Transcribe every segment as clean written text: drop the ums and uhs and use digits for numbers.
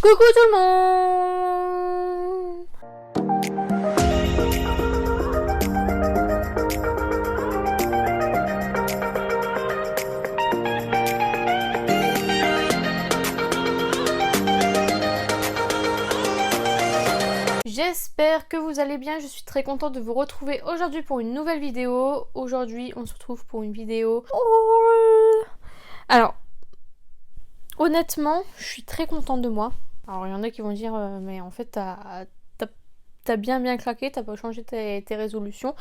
Coucou tout le monde! J'espère que vous allez bien, je suis très contente de vous retrouver aujourd'hui pour une nouvelle vidéo. Aujourd'hui on se retrouve pour une vidéo... Alors, honnêtement, je suis très contente de moi. Alors il y en a qui vont dire mais en fait t'as bien craqué, t'as pas changé tes résolutions.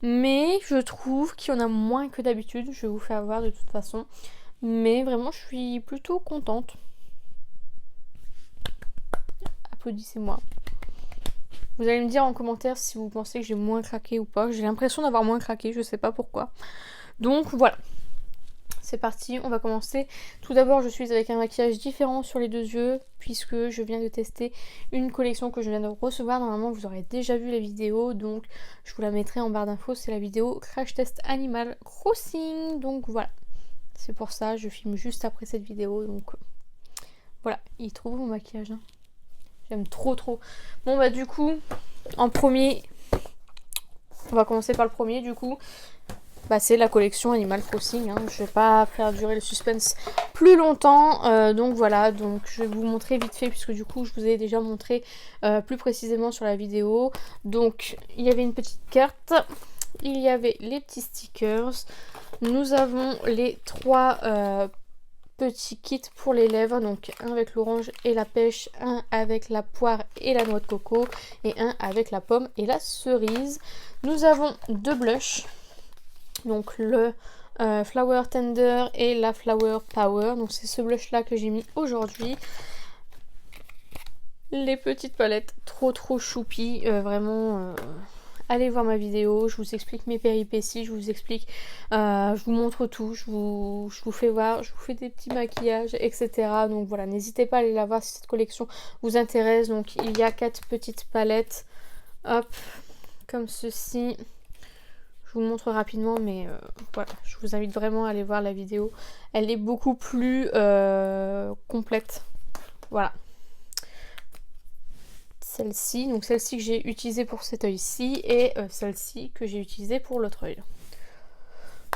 Mais je trouve qu'il y en a moins que d'habitude, je vais vous faire voir de toute façon. Mais vraiment je suis plutôt contente. Applaudissez-moi. Vous allez me dire en commentaire si vous pensez que j'ai moins craqué ou pas. J'ai l'impression d'avoir moins craqué, je sais pas pourquoi. Donc voilà. C'est parti, on va commencer. Tout d'abord, je suis avec un maquillage différent sur les deux yeux puisque je viens de tester une collection que je viens de recevoir. Normalement, vous aurez déjà vu la vidéo, donc je vous la mettrai en barre d'infos. C'est la vidéo Crash Test Animal Crossing. Donc voilà, c'est pour ça, je filme juste après cette vidéo. Donc voilà, il est trop beau mon maquillage. Hein. J'aime trop. Bon bah du coup, en premier, on va commencer par le premier du coup. Bah, c'est la collection Animal Crossing, hein. Je vais pas faire durer le suspense plus longtemps, donc voilà, donc je vais vous montrer vite fait puisque du coup je vous ai déjà montré plus précisément sur la vidéo. Donc il y avait une petite carte, il y avait les petits stickers, nous avons les trois petits kits pour les lèvres, donc un avec l'orange et la pêche, un avec la poire et la noix de coco et un avec la pomme et la cerise. Nous avons deux blushs. Donc le Flower Tender et la Flower Power. Donc c'est ce blush là que j'ai mis aujourd'hui. Les petites palettes trop choupi. Vraiment allez voir ma vidéo. Je vous explique mes péripéties. Je vous explique. Je vous montre tout. Je vous fais voir. Je vous fais des petits maquillages, etc. Donc voilà, n'hésitez pas à aller la voir si cette collection vous intéresse. Donc il y a 4 petites palettes. Hop, comme ceci. Je vous montre rapidement, mais voilà, je vous invite vraiment à aller voir la vidéo. Elle est beaucoup plus complète. Voilà. Celle-ci, donc celle-ci que j'ai utilisée pour cet œil-ci et celle-ci que j'ai utilisée pour l'autre œil.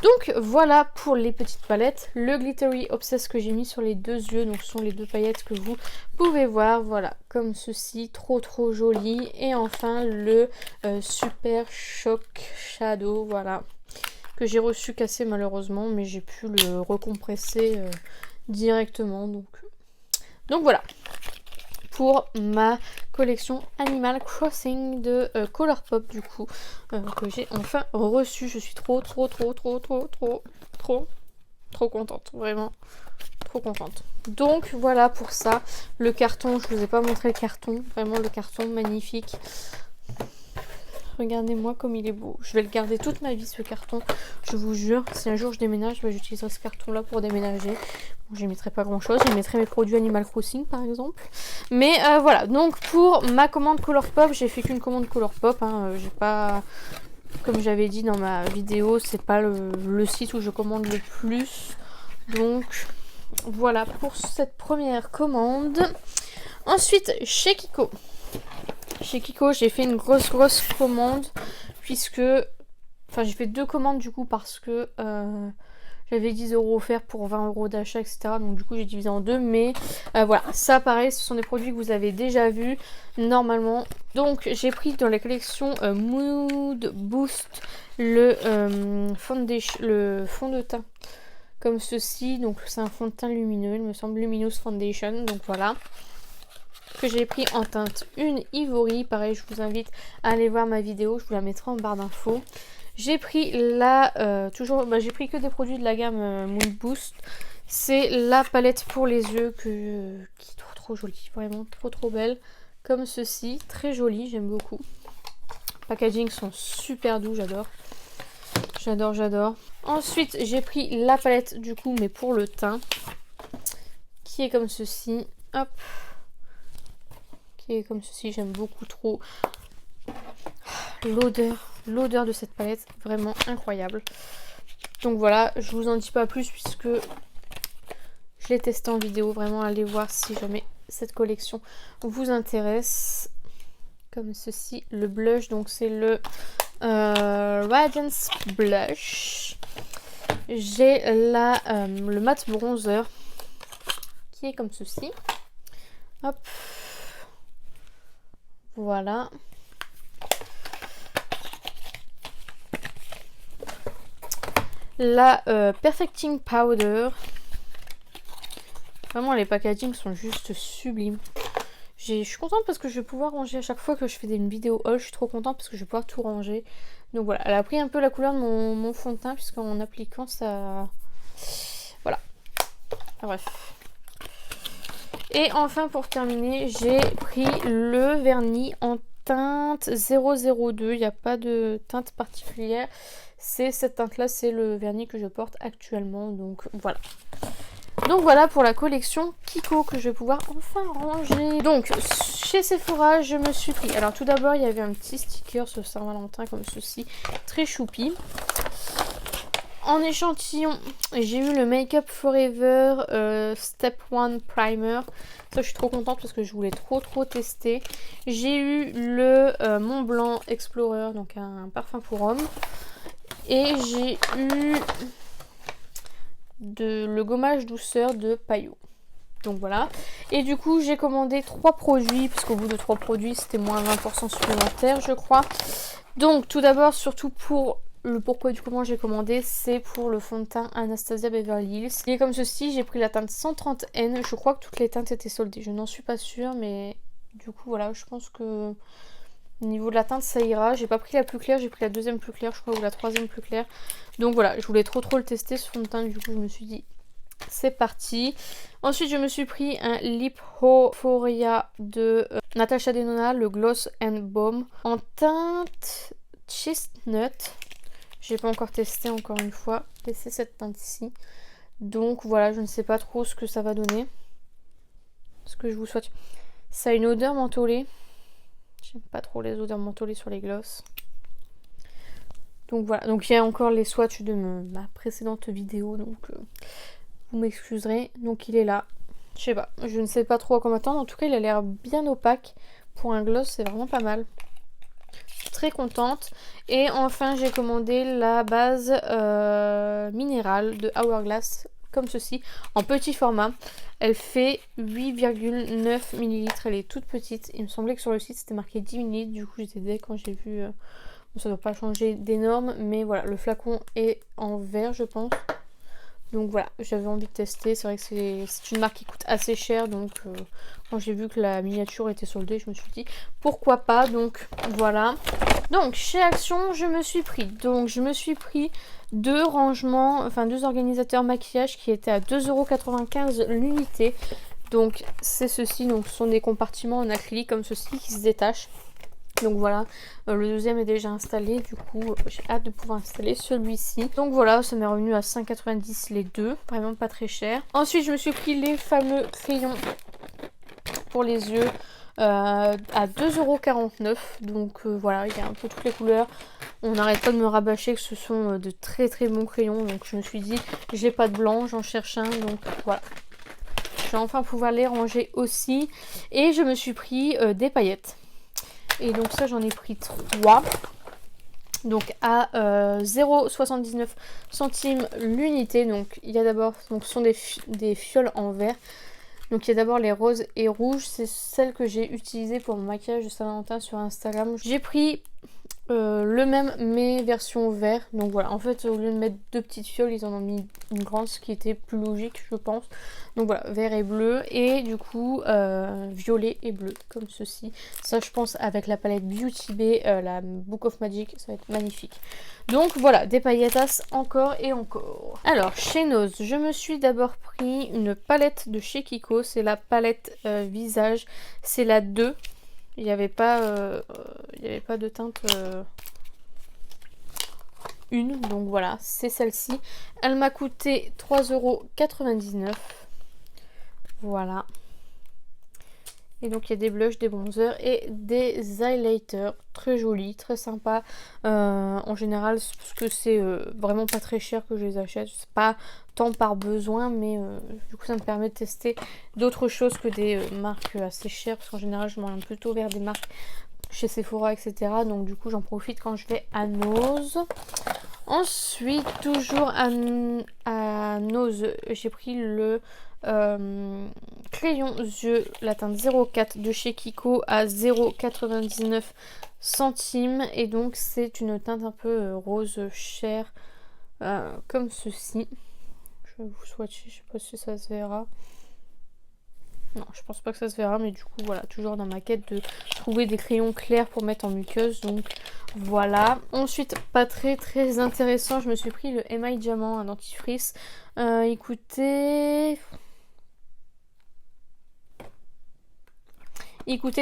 Donc voilà pour les petites palettes. Le Glittery Obsess que j'ai mis sur les deux yeux, donc ce sont les deux paillettes que vous pouvez voir, voilà, comme ceci, trop joli. Et enfin le Super Shock Shadow, voilà, que j'ai reçu cassé malheureusement, mais j'ai pu le recompresser directement, donc voilà. Pour ma collection Animal Crossing de Colourpop du coup que j'ai enfin reçu. Je suis trop contente, vraiment trop contente. Donc voilà pour ça. Le carton, je vous ai pas montré le carton, vraiment le carton magnifique. Regardez-moi comme il est beau. Je vais le garder toute ma vie ce carton. Je vous jure, si un jour je déménage, j'utiliserai ce carton là pour déménager. Bon, j'y mettrai pas grand chose. J'y mettrai mes produits Animal Crossing par exemple. Mais voilà, donc pour ma commande Colourpop, j'ai fait qu'une commande Colourpop. Hein. J'ai pas... Comme j'avais dit dans ma vidéo, c'est pas le site où je commande le plus. Donc voilà pour cette première commande. Ensuite, chez Kiko. Chez Kiko, j'ai fait une grosse commande puisque... Enfin, j'ai fait deux commandes du coup parce que j'avais 10 € offerts pour 20 € d'achat, etc. Donc du coup, j'ai divisé en deux. Mais voilà, ça pareil, ce sont des produits que vous avez déjà vus normalement. Donc, j'ai pris dans la collection Mood Boost le fond de teint comme ceci. Donc, c'est un fond de teint lumineux, il me semble, Luminous Foundation. Donc voilà. Que j'ai pris en teinte une Ivory, pareil je vous invite à aller voir ma vidéo, je vous la mettrai en barre d'infos. J'ai pris j'ai pris que des produits de la gamme Mood Boost. C'est la palette pour les yeux qui est trop jolie, vraiment trop belle, comme ceci, très jolie, j'aime beaucoup. Les packaging sont super doux, j'adore. Ensuite j'ai pris la palette du coup mais pour le teint, qui est comme ceci, hop, qui est comme ceci, j'aime beaucoup trop. L'odeur de cette palette, vraiment incroyable. Donc voilà, je vous en dis pas plus puisque je l'ai testé en vidéo. Vraiment, allez voir si jamais cette collection vous intéresse. Comme ceci, le blush, donc c'est le Radiance Blush. J'ai le matte bronzer qui est comme ceci. Hop. Voilà. La Perfecting Powder. Vraiment, les packagings sont juste sublimes. Je suis contente parce que je vais pouvoir ranger à chaque fois que je fais une vidéo haul. Je suis trop contente parce que je vais pouvoir tout ranger. Donc voilà, elle a pris un peu la couleur de mon fond de teint puisqu'en appliquant ça... Voilà. Bref. Et enfin pour terminer, j'ai pris le vernis en teinte 002. Il n'y a pas de teinte particulière. C'est cette teinte là, c'est le vernis que je porte actuellement. Donc voilà. Donc voilà pour la collection Kiko que je vais pouvoir enfin ranger. Donc chez Sephora je me suis pris. Alors tout d'abord il y avait un petit sticker sur Saint-Valentin comme ceci. Très choupi. En échantillon j'ai eu le Make Up Forever Step 1 Primer. Ça je suis trop contente parce que je voulais trop tester. J'ai eu le Mont Blanc Explorer, donc un parfum pour homme. Et j'ai eu le gommage douceur de Payot. Donc voilà. Et du coup j'ai commandé 3 produits, parce qu'au bout de 3 produits c'était moins 20% supplémentaire je crois. Donc tout d'abord, surtout pour le pourquoi du comment j'ai commandé, c'est pour le fond de teint Anastasia Beverly Hills. Il est comme ceci, j'ai pris la teinte 130N, je crois que toutes les teintes étaient soldées, je n'en suis pas sûre, mais du coup voilà, je pense que au niveau de la teinte ça ira. J'ai pas pris la plus claire, j'ai pris la deuxième plus claire je crois, ou la troisième plus claire. Donc voilà, je voulais trop le tester ce fond de teint, du coup je me suis dit c'est parti. Ensuite je me suis pris un Lip Euphoria de Natasha Denona, le Gloss and Balm en teinte Chestnut. J'ai pas encore testé encore une fois, et c'est cette teinte ici. Donc voilà, je ne sais pas trop ce que ça va donner. Ce que je vous souhaite. Ça a une odeur mentholée. J'aime pas trop les odeurs mentholées sur les glosses. Donc voilà, donc il y a encore les swatchs de ma précédente vidéo, donc vous m'excuserez. Donc il est là. Je sais pas, je ne sais pas trop à quoi m'attendre. En tout cas, il a l'air bien opaque. Pour un gloss, c'est vraiment pas mal. Très contente. Et enfin, j'ai commandé la base minérale de Hourglass, comme ceci, en petit format. Elle fait 8,9 ml. Elle est toute petite. Il me semblait que sur le site, c'était marqué 10 ml. Du coup, j'étais dès quand j'ai vu... Bon, ça ne doit pas changer d'énorme, mais voilà, le flacon est en verre, je pense. Donc voilà, j'avais envie de tester. C'est vrai que c'est une marque qui coûte assez cher. Donc quand j'ai vu que la miniature était soldée, je me suis dit pourquoi pas. Donc voilà. Donc chez Action, je me suis pris. Donc je me suis pris 2 rangements, enfin 2 organisateurs maquillage qui étaient à 2,95 € l'unité. Donc c'est ceci. Donc ce sont des compartiments en acrylique comme ceci qui se détachent. Donc voilà, le deuxième est déjà installé, du coup j'ai hâte de pouvoir installer celui-ci. Donc voilà, ça m'est revenu à 5,90 € les deux, vraiment pas très cher. Ensuite je me suis pris les fameux crayons pour les yeux à 2,49 €. Donc voilà, il y a un peu toutes les couleurs. On n'arrête pas de me rabâcher que ce sont de très bons crayons. Donc je me suis dit, j'ai pas de blanc, j'en cherche un, donc voilà. Je vais enfin pouvoir les ranger aussi. Et je me suis pris des paillettes. Et donc ça j'en ai pris 3. Donc à 0,79 centimes l'unité. Donc il y a d'abord, donc ce sont des fioles en verre. Donc il y a d'abord les roses et rouges. C'est celles que j'ai utilisées pour mon maquillage de Saint-Valentin sur Instagram. J'ai pris le même mais version vert. Donc voilà, en fait au lieu de mettre 2 petites fioles, ils en ont mis une grande, ce qui était plus logique je pense. Donc voilà, vert et bleu, et du coup violet et bleu comme ceci. Ça je pense avec la palette Beauty Bay, la Book of Magic, ça va être magnifique. Donc voilà, des pailletas encore et encore. Alors chez Nose, je me suis d'abord pris une palette de chez Kiko. C'est la palette visage, c'est la 2. Il n'y avait pas de teinte une, donc voilà, c'est celle-ci. Elle m'a coûté 3,99 €. Voilà. Et donc il y a des blushs, des bronzers et des highlighters. Très jolis, très sympas. En général, parce que c'est vraiment pas très cher que je les achète. C'est pas tant par besoin, mais du coup ça me permet de tester d'autres choses que des marques assez chères. Parce qu'en général, je m'oriente plutôt vers des marques chez Sephora, etc. Donc du coup, j'en profite quand je vais à Nose. Ensuite, toujours à Nose, j'ai pris le crayon yeux, la teinte 04 de chez Kiko à 0,99 centimes. Et donc, c'est une teinte un peu rose chair, comme ceci. Je vais vous swatcher, je sais pas si ça se verra. Non, je pense pas que ça se verra, mais du coup, voilà, toujours dans ma quête de trouver des crayons clairs pour mettre en muqueuse, donc voilà. Ensuite, pas très intéressant, je me suis pris le MI Diamant, un dentifrice. Il coûtait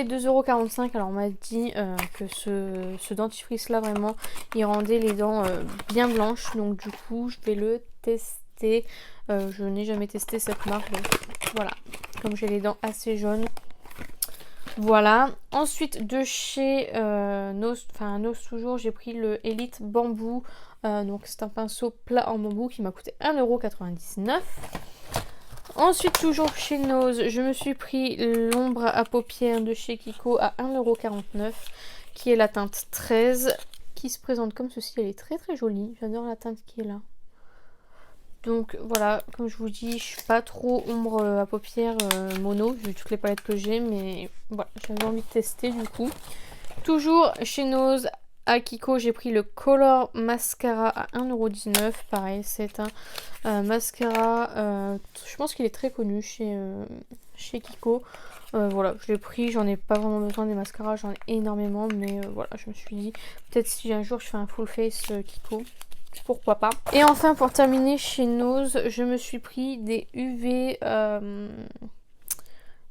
2,45 €. Alors on m'a dit que ce dentifrice là vraiment il rendait les dents bien blanches. Donc du coup je vais le tester. Je n'ai jamais testé cette marque. Donc voilà. Comme j'ai les dents assez jaunes. Voilà. Ensuite de chez Nose toujours, j'ai pris le Elite Bambou. Donc c'est un pinceau plat en bambou qui m'a coûté 1,99 €. Ensuite, toujours chez Nose, je me suis pris l'ombre à paupières de chez Kiko à 1,49 €, qui est la teinte 13, qui se présente comme ceci. Elle est très jolie. J'adore la teinte qui est là. Donc voilà, comme je vous dis, je suis pas trop ombre à paupières mono, vu toutes les palettes que j'ai, mais voilà, j'avais envie de tester du coup. Toujours chez Nose, à Kiko, j'ai pris le Color Mascara à 1,19 €. Pareil, c'est un mascara, je pense qu'il est très connu chez Kiko. Voilà, je l'ai pris, j'en ai pas vraiment besoin des mascaras, j'en ai énormément, mais voilà, je me suis dit, peut-être si un jour je fais un full face Kiko, pourquoi pas. Et enfin, pour terminer, chez Nose, je me suis pris des UV...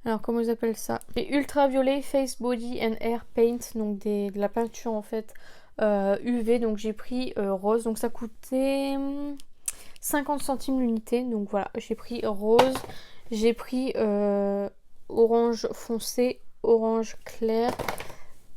alors comment ils appellent ça? Les ultraviolet face body and hair paint, donc de la peinture en fait UV. Donc j'ai pris rose, donc ça coûtait 50 centimes l'unité. Donc voilà, j'ai pris rose, j'ai pris orange foncé, orange clair,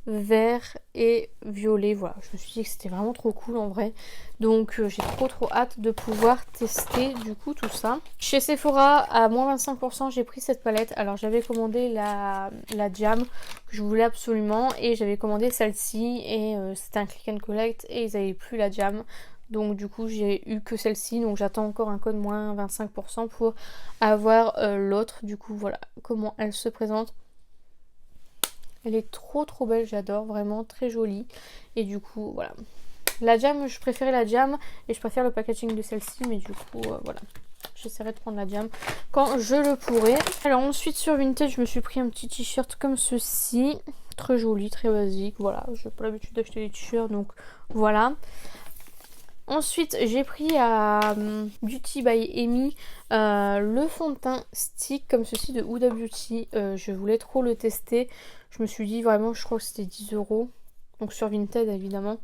vert et violet. Voilà, je me suis dit que c'était vraiment trop cool en vrai, donc j'ai trop hâte de pouvoir tester du coup tout ça. Chez Sephora à moins 25%, j'ai pris cette palette. Alors j'avais commandé la Jam que je voulais absolument, et j'avais commandé celle-ci, et c'était un click and collect et ils avaient plus la Jam. Donc du coup j'ai eu que celle-ci, donc j'attends encore un code moins 25% pour avoir l'autre. Du coup voilà comment elle se présente. Elle est trop belle, j'adore, vraiment très jolie. Et du coup, voilà. La Jam, je préférais la Jam et je préfère le packaging de celle-ci, mais du coup, voilà. J'essaierai de prendre la Jam quand je le pourrai. Alors ensuite, sur Vinted, je me suis pris un petit t-shirt comme ceci. Très joli, très basique, voilà. Je n'ai pas l'habitude d'acheter des t-shirts, donc voilà. Ensuite, j'ai pris à Beauty by Amy le fond de teint stick comme ceci de Huda Beauty. Je voulais trop le tester. Je me suis dit vraiment, je crois que c'était 10 €. Donc sur Vinted évidemment.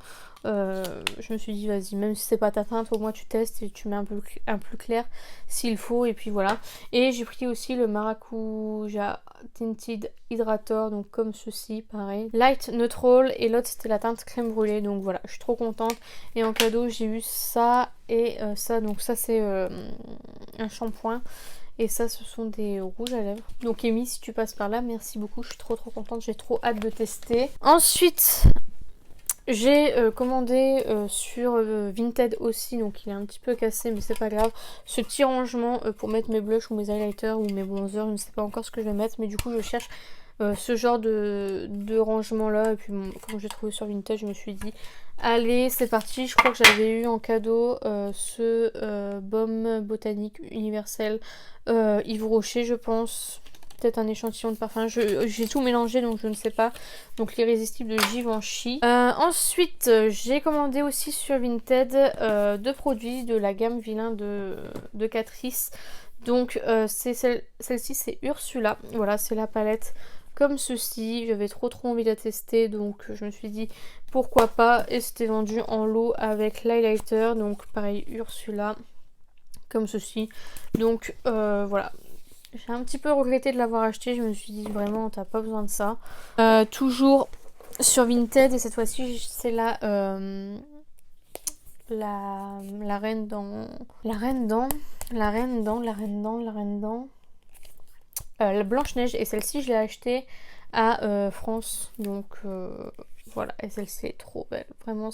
Je me suis dit vas-y, même si c'est pas ta teinte, au moins tu testes et tu mets un plus clair s'il faut. Et puis voilà. Et j'ai pris aussi le Maracuja Tinted Hydrator, donc comme ceci, pareil. Light Neutral, et l'autre c'était la teinte crème brûlée. Donc voilà, je suis trop contente. Et en cadeau j'ai eu ça et ça. Donc ça c'est un shampoing. Et ça, ce sont des rouges à lèvres. Donc Amy, si tu passes par là, merci beaucoup. Je suis trop contente. J'ai trop hâte de tester. Ensuite, j'ai commandé sur Vinted aussi. Donc il est un petit peu cassé, mais c'est pas grave. Ce petit rangement pour mettre mes blushs ou mes highlighters ou mes bronzers. Je ne sais pas encore ce que je vais mettre. Mais du coup, je cherche ce genre de rangement là. Et puis bon, comme j'ai trouvé sur Vinted, je me suis dit... Allez, c'est parti. Je crois que j'avais eu en cadeau ce baume botanique universel Yves Rocher, je pense. Peut-être un échantillon de parfum. J'ai tout mélangé, donc je ne sais pas. Donc l'irrésistible de Givenchy. Ensuite, j'ai commandé aussi sur Vinted deux produits de la gamme Vilain de Catrice. Donc celle-ci, c'est Ursula. Voilà, c'est la palette comme ceci. J'avais trop envie de la tester, donc je me suis dit pourquoi pas. Et c'était vendu en lot avec l'highlighter, donc pareil Ursula comme ceci. Donc voilà, J'ai un petit peu regretté de l'avoir acheté. Je me suis dit vraiment, t'as pas besoin de ça. Toujours sur Vinted et cette fois-ci, c'est la reine dans... La reine dans... La reine dans... La reine dans... La reine dans... la Blanche-Neige. Et celle-ci, je l'ai achetée à France. Donc voilà. Et celle-ci est trop belle. Vraiment,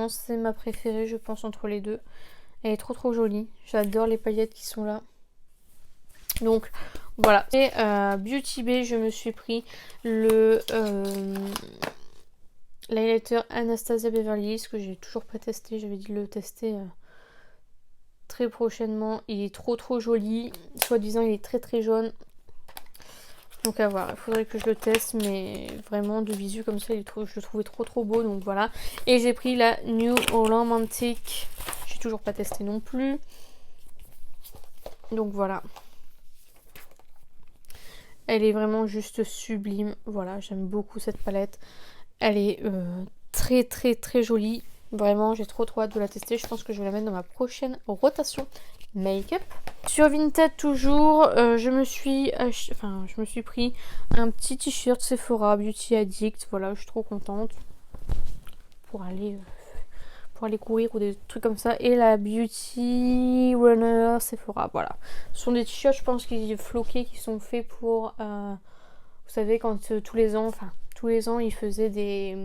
c'est ma préférée, je pense, entre les deux. Elle est trop trop jolie. J'adore les paillettes qui sont là. Donc voilà. Et Beauty Bay, je me suis pris le l'highlighter Anastasia Beverly Hills que j'ai toujours pas testé. J'avais dit de le tester très prochainement. Il est trop trop joli. Soi-disant, il est très très jaune. Donc à voir, il faudrait que je le teste, mais vraiment de visu comme ça, je le trouvais trop trop beau, donc voilà. Et j'ai pris la New Holland Antique, j'ai toujours pas testé non plus. Donc voilà. Elle est vraiment juste sublime, voilà, j'aime beaucoup cette palette. Elle est très très très jolie, vraiment j'ai trop trop hâte de la tester, je pense que je vais la mettre dans ma prochaine rotation make-up. Sur Vinted toujours, je me suis pris un petit t-shirt Sephora Beauty Addict, voilà, je suis trop contente pour aller courir ou des trucs comme ça. Et la Beauty Runner Sephora, voilà. Ce sont des t-shirts, je pense, qui floqués, qui sont faits pour, vous savez, quand tous les ans, ils faisaient des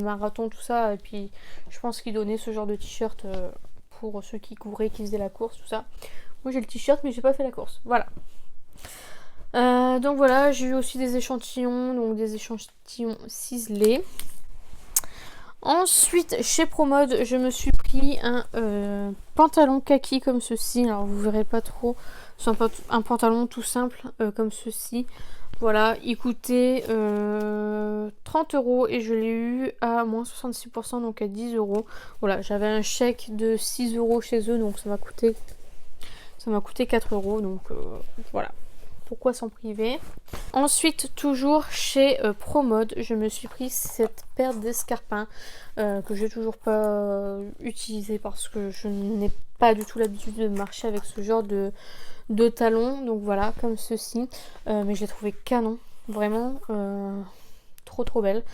marathons, tout ça, et puis je pense qu'ils donnaient ce genre de t-shirt pour ceux qui couraient, qui faisaient la course, tout ça. Moi j'ai le t-shirt mais j'ai pas fait la course, voilà. Donc voilà, j'ai eu aussi des échantillons, donc des échantillons ciselés. Ensuite, chez Promode, je me suis pris un pantalon kaki comme ceci. Alors vous verrez pas trop, c'est un pantalon tout simple comme ceci. Voilà, il coûtait 30 € et je l'ai eu à moins 66%, donc à 10 €. Voilà, j'avais un chèque de 6 € chez eux, donc ça m'a coûté 4 €. Donc voilà, pourquoi s'en priver. Ensuite, toujours chez Promode, je me suis pris cette paire d'escarpins que j'ai toujours pas utilisé parce que je n'ai pas du tout l'habitude de marcher avec ce genre de talons. Donc voilà, comme ceci. Mais je les trouvais canon, vraiment trop trop belles.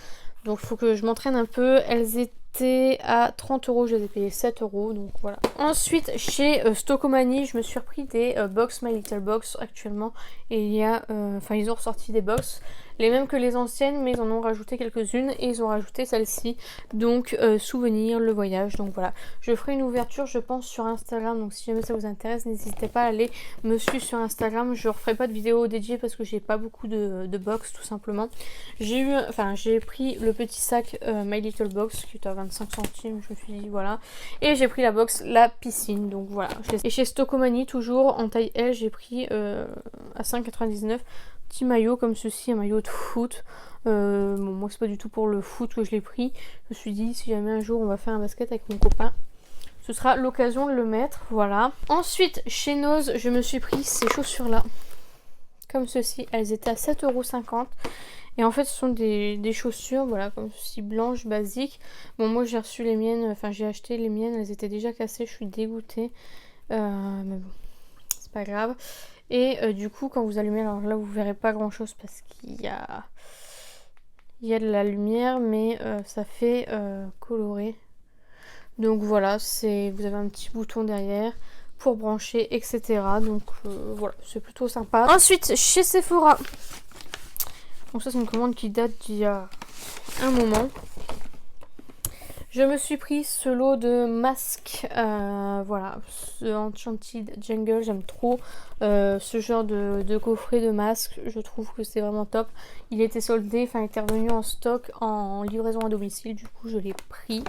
Donc il faut que je m'entraîne un peu. Elles étaient à 30 €, je les ai payées 7 €, donc voilà. Ensuite, chez Stockomanie, je me suis repris des box My Little Box actuellement. Et il y a, ils ont ressorti des box, les mêmes que les anciennes, mais ils en ont rajouté quelques-unes et ils ont rajouté celle-ci. Donc souvenir, le voyage, donc voilà. Je ferai une ouverture, je pense, sur Instagram, donc si jamais ça vous intéresse, n'hésitez pas à aller me suivre sur Instagram. Je ne referai pas de vidéo dédiée parce que j'ai pas beaucoup de box, tout simplement. J'ai pris le petit sac My Little Box qui est à 25 centimes, je me suis dit voilà. Et j'ai pris la box La Piscine, donc voilà. Et chez Stockomanie, toujours en taille L, j'ai pris à 5,99 petit maillot comme ceci, un maillot de foot. Bon, moi c'est pas du tout pour le foot que je l'ai pris. Je me suis dit si jamais un jour on va faire un basket avec mon copain, ce sera l'occasion de le mettre, voilà. Ensuite, chez Nose, je me suis pris ces chaussures là, comme ceci. Elles étaient à 7,50 €. Et en fait, ce sont des chaussures, voilà, comme ceci, blanches, basiques. Bon, moi j'ai reçu les miennes, j'ai acheté les miennes, elles étaient déjà cassées, je suis dégoûtée. Mais bon, c'est pas grave. Et du coup, quand vous allumez, alors là, vous verrez pas grand chose parce qu'il y a de la lumière, mais ça fait colorer. Donc voilà, vous avez un petit bouton derrière pour brancher, etc. Donc voilà, c'est plutôt sympa. Ensuite, chez Sephora. Donc ça, c'est une commande qui date d'il y a un moment. Je me suis pris ce lot de masques, voilà, ce Enchanted Jungle, j'aime trop ce genre de coffret de masques, je trouve que c'est vraiment top. Il était soldé, il était revenu en stock en livraison à domicile, du coup je l'ai pris.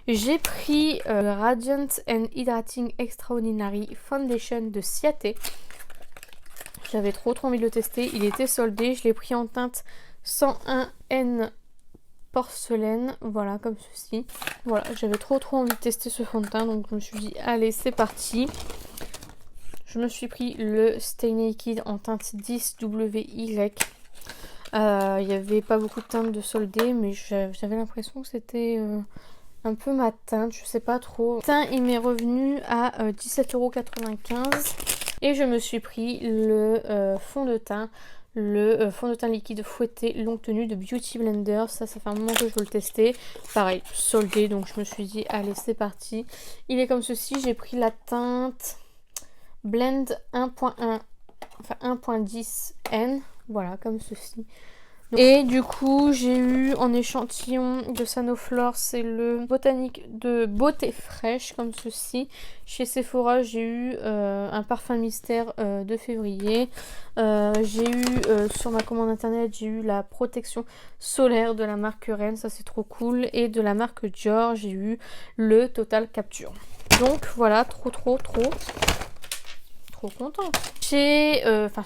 J'ai pris Radiant and Hydrating Extraordinary Foundation de Ciaté. J'avais trop envie de le tester, il était soldé, je l'ai pris en teinte 101N porcelaine, voilà, comme ceci. Voilà, j'avais trop envie de tester ce fond de teint, donc je me suis dit allez, c'est parti. Je me suis pris le Stay Naked en teinte 10WY. Il n'y avait pas beaucoup de teintes de soldé, mais j'avais l'impression que c'était un peu ma teinte, je sais pas trop. Le teint il m'est revenu à 17,95 € et je me suis pris le fond de teint. Le fond de teint liquide fouetté longue tenue de Beauty Blender. Ça fait un moment que je veux le tester. Pareil, soldé, donc je me suis dit allez c'est parti. Il est comme ceci, j'ai pris la teinte Blend 1.1, enfin 1.10 N, voilà comme ceci. Et du coup j'ai eu en échantillon de Sanoflore, c'est le botanique de beauté fraîche comme ceci. Chez Sephora j'ai eu un parfum mystère de février. J'ai eu sur ma commande internet j'ai eu la protection solaire de la marque Rennes, ça c'est trop cool. Et de la marque Dior j'ai eu le Total Capture. Donc voilà, trop contente.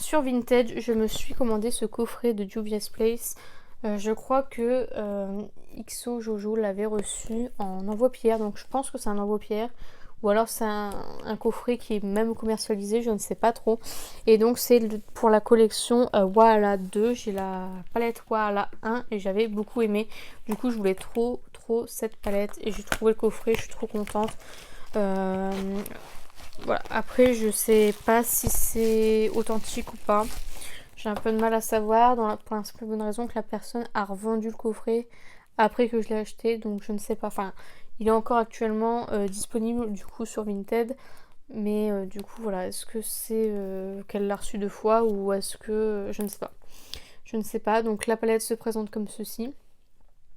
Sur Vinted, je me suis commandé ce coffret de Juvia's Place. Je crois que XO Jojo l'avait reçu en enveloppe-pierre, donc je pense que c'est un enveloppe-pierre. Ou alors c'est un coffret qui est même commercialisé, je ne sais pas trop. Et donc c'est pour la collection Wahala 2. J'ai la palette Wahala 1 et j'avais beaucoup aimé. Du coup je voulais trop cette palette et j'ai trouvé le coffret, je suis trop contente. Voilà, après je sais pas si c'est authentique ou pas. J'ai un peu de mal à savoir pour la simple bonne raison que la personne a revendu le coffret après que je l'ai acheté, donc je ne sais pas. Enfin, il est encore actuellement disponible du coup sur Vinted, mais du coup voilà, est-ce que c'est qu'elle l'a reçu 2 fois ou est-ce que je ne sais pas. Je ne sais pas. Donc la palette se présente comme ceci.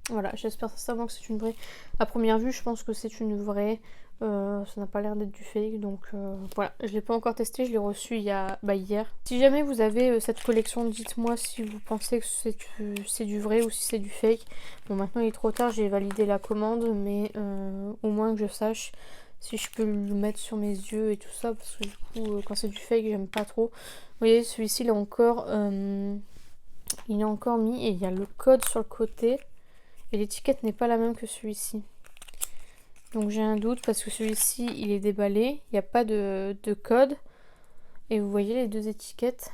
Voilà, j'espère sincèrement que c'est une vraie. À première vue, je pense que c'est une vraie. Ça n'a pas l'air d'être du fake, donc voilà. Je l'ai pas encore testé, je l'ai reçu hier. Si jamais vous avez cette collection, dites-moi si vous pensez que c'est du vrai ou si c'est du fake. Bon, maintenant il est trop tard, j'ai validé la commande, mais au moins que je sache si je peux le mettre sur mes yeux et tout ça, parce que du coup, quand c'est du fake, j'aime pas trop. Vous voyez, celui-ci, il est encore mis et il y a le code sur le côté. Et l'étiquette n'est pas la même que celui-ci. Donc j'ai un doute parce que celui-ci il est déballé. Il n'y a pas de code. Et vous voyez les 2 étiquettes.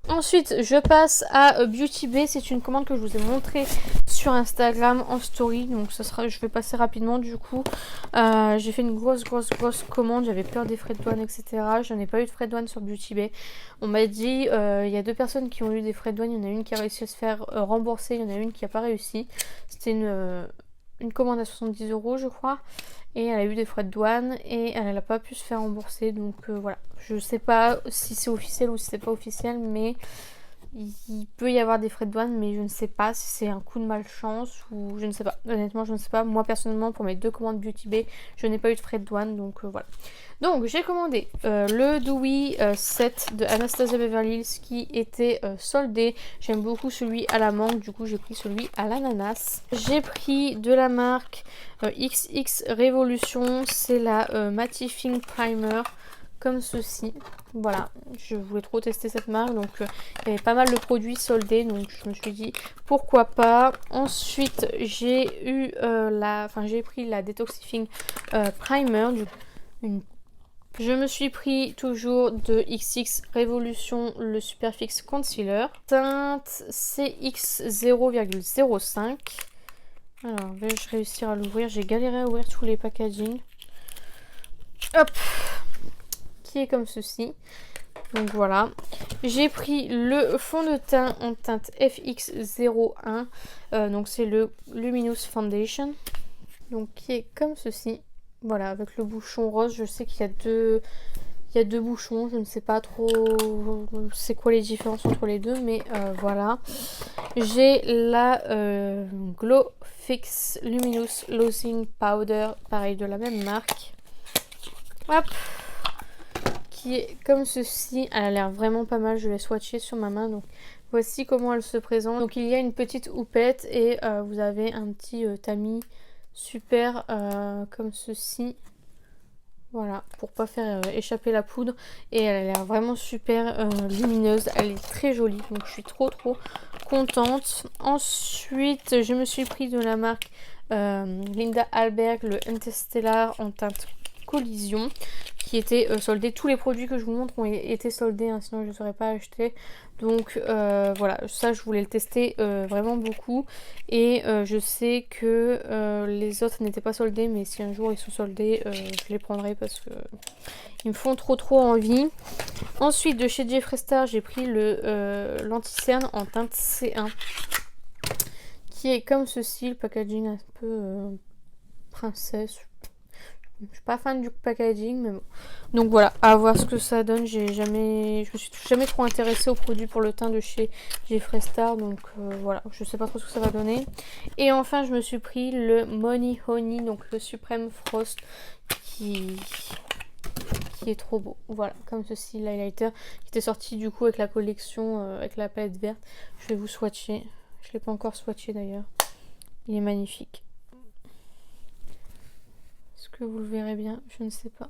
Ensuite je passe à Beauty Bay. C'est une commande que je vous ai montrée sur Instagram en story. Donc je vais passer rapidement du coup. J'ai fait une grosse commande. J'avais peur des frais de douane etc. Je n'ai pas eu de frais de douane sur Beauty Bay. On m'a dit il y a 2 personnes qui ont eu des frais de douane. Il y en a une qui a réussi à se faire rembourser. Il y en a une qui n'a pas réussi. C'était une commande à 70 € je crois. Et elle a eu des frais de douane et elle n'a pas pu se faire rembourser. Donc voilà, je sais pas si c'est officiel ou si c'est pas officiel, mais il peut y avoir des frais de douane, mais je ne sais pas si c'est un coup de malchance ou je ne sais pas. Honnêtement, je ne sais pas. Moi personnellement, pour mes 2 commandes Beauty Bay, je n'ai pas eu de frais de douane, donc voilà. Donc j'ai commandé le Dewy set de Anastasia Beverly Hills qui était soldé. J'aime beaucoup celui à la mangue, du coup j'ai pris celui à l'ananas. J'ai pris de la marque XX Revolution, c'est la Mattifying Primer comme ceci. Voilà, je voulais trop tester cette marque, donc il y avait pas mal de produits soldés, donc je me suis dit pourquoi pas. Ensuite j'ai pris la Detoxifying Primer, je me suis pris toujours de XX Revolution le Superfix Concealer. Teinte CX 0,05. Alors, vais-je réussir à l'ouvrir? J'ai galéré à ouvrir tous les packaging. Hop! Qui est comme ceci. Donc voilà. J'ai pris le fond de teint en teinte FX01. Donc c'est le Luminous Foundation. Donc qui est comme ceci. Voilà, avec le bouchon rose, je sais qu'il y a deux bouchons, je ne sais pas trop c'est quoi les différences entre les deux, mais voilà. J'ai la Glow Fix Luminous Loosing Powder, pareil de la même marque. Hop, qui est comme ceci. Elle a l'air vraiment pas mal, je vais swatcher sur ma main. Donc voici comment elle se présente. Donc il y a une petite houppette et vous avez un petit tamis super comme ceci, voilà, pour pas faire échapper la poudre, et elle a l'air vraiment super lumineuse, elle est très jolie, donc je suis trop contente. Ensuite je me suis pris de la marque Linda Alberg le Interstellar en teinte Collision, qui était soldé. Tous les produits que je vous montre ont été soldés, hein, sinon je ne les aurais pas achetés. Donc voilà, ça je voulais le tester vraiment beaucoup. Et je sais que les autres n'étaient pas soldés, mais si un jour ils sont soldés, je les prendrai parce que ils me font trop envie. Ensuite de chez Jeffree Star, j'ai pris le l'anti-cerne en teinte C1. Qui est comme ceci, le packaging un peu princesse. Je suis pas fan du packaging, mais bon. Donc voilà, à voir ce que ça donne. Je me suis jamais trop intéressée aux produits pour le teint de chez Jeffree Star, donc voilà, je sais pas trop ce que ça va donner. Et enfin, je me suis pris le Money Honey, donc le Supreme Frost, qui est trop beau. Voilà, comme ceci, l'highlighter qui était sorti du coup avec la collection, avec la palette verte. Je vais vous swatcher. Je l'ai pas encore swatché d'ailleurs. Il est magnifique. Est-ce que vous le verrez bien? Je ne sais pas.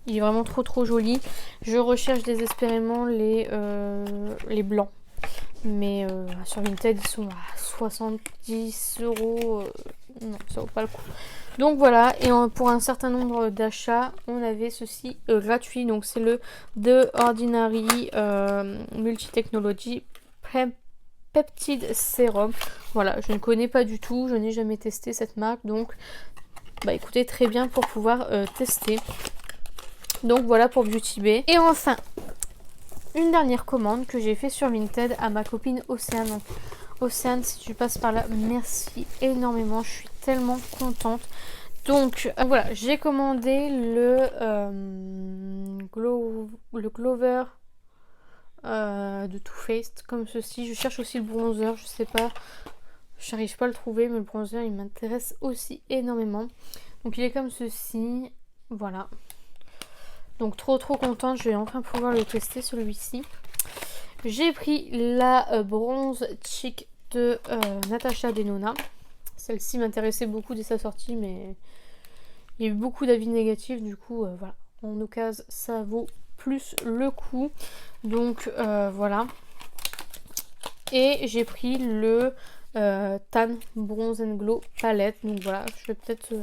Il est vraiment trop joli. Je recherche désespérément les blancs. Mais sur Vinted, ils sont à 70 €. Non, ça vaut pas le coup. Donc voilà, et pour un certain nombre d'achats, on avait ceci gratuit. Donc c'est le The Ordinary Multi-Technology Peptide Serum. Voilà, je ne connais pas du tout, je n'ai jamais testé cette marque, donc bah écoutez, très bien pour pouvoir tester. Donc voilà pour Beauty Bay. Et enfin, une dernière commande que j'ai fait sur Vinted à ma copine Océane. Donc, Océane, si tu passes par là, merci énormément, je suis tellement contente. Donc voilà, j'ai commandé le Glover de Too Faced comme ceci. Je cherche aussi le bronzer, je sais pas, j'arrive pas à le trouver, mais le bronzer il m'intéresse aussi énormément. Donc il est comme ceci, voilà. Donc trop contente, je vais enfin pouvoir le tester celui-ci. J'ai pris la bronze cheek de Natasha Denona. Celle-ci m'intéressait beaucoup dès sa sortie, mais il y a eu beaucoup d'avis négatifs, du coup voilà, en occasion ça vaut plus le coup. Donc voilà. Et j'ai pris le Tan Bronze and Glow palette. Donc voilà, je vais peut-être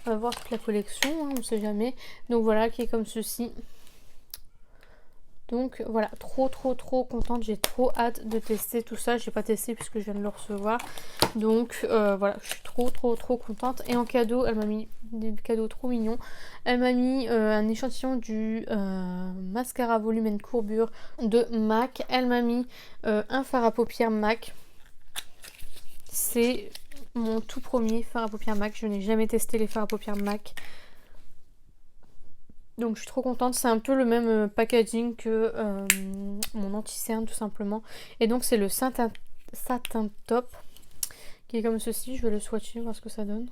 avoir toute la collection, hein, on sait jamais. Donc voilà, qui est comme ceci. Donc voilà, trop contente, j'ai trop hâte de tester tout ça. J'ai pas testé puisque je viens de le recevoir. Donc voilà, je suis trop contente. Et en cadeau, elle m'a mis des cadeaux trop mignons. Elle m'a mis un échantillon du mascara volume and courbure de MAC. Elle m'a mis un fard à paupières MAC. C'est mon tout premier fard à paupières MAC. Je n'ai jamais testé les fards à paupières MAC. Donc je suis trop contente, c'est un peu le même packaging que mon anti-cerne tout simplement. Et donc c'est le satin top qui est comme ceci, je vais le swatcher, voir ce que ça donne.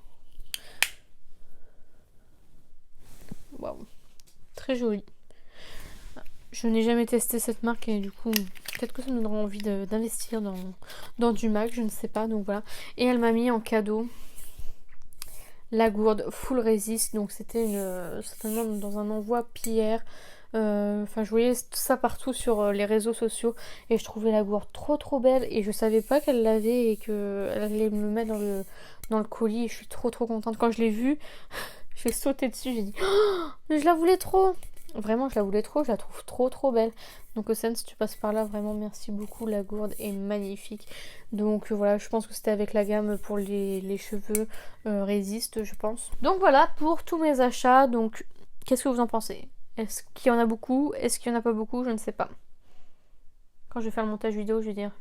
Waouh, très joli. Je n'ai jamais testé cette marque et du coup peut-être que ça me donnera envie d'investir dans du MAC, je ne sais pas, donc voilà. Et elle m'a mis en cadeau la gourde Full Resist, donc c'était certainement dans un envoi Pierre. Enfin je voyais ça partout sur les réseaux sociaux et je trouvais la gourde trop belle et je savais pas qu'elle l'avait et qu'elle allait me mettre dans le colis et je suis trop contente. Quand je l'ai vue, j'ai sauté dessus, j'ai dit oh, mais je la voulais trop. Vraiment je la voulais trop, je la trouve trop belle. Donc Océane, si tu passes par là, vraiment merci beaucoup, la gourde est magnifique. Donc voilà, je pense que c'était avec la gamme pour les cheveux résiste, je pense. Donc voilà pour tous mes achats. Donc qu'est-ce que vous en pensez? Est-ce qu'il y en a beaucoup? Est-ce qu'il n'y en a pas beaucoup? Je ne sais pas. Quand je vais faire le montage vidéo, je vais dire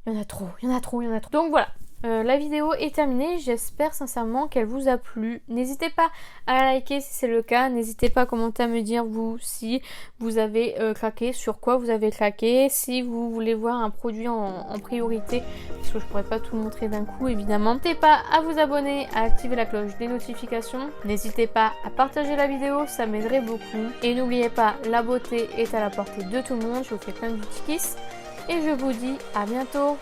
il y en a trop. Donc voilà. La vidéo est terminée, j'espère sincèrement qu'elle vous a plu. N'hésitez pas à liker si c'est le cas, n'hésitez pas à commenter à me dire vous si vous avez craqué, sur quoi vous avez craqué, si vous voulez voir un produit en priorité, parce que je pourrais pas tout montrer d'un coup évidemment. N'hésitez pas à vous abonner, à activer la cloche des notifications, n'hésitez pas à partager la vidéo, ça m'aiderait beaucoup. Et n'oubliez pas, la beauté est à la portée de tout le monde, je vous fais plein de petits kiss et je vous dis à bientôt.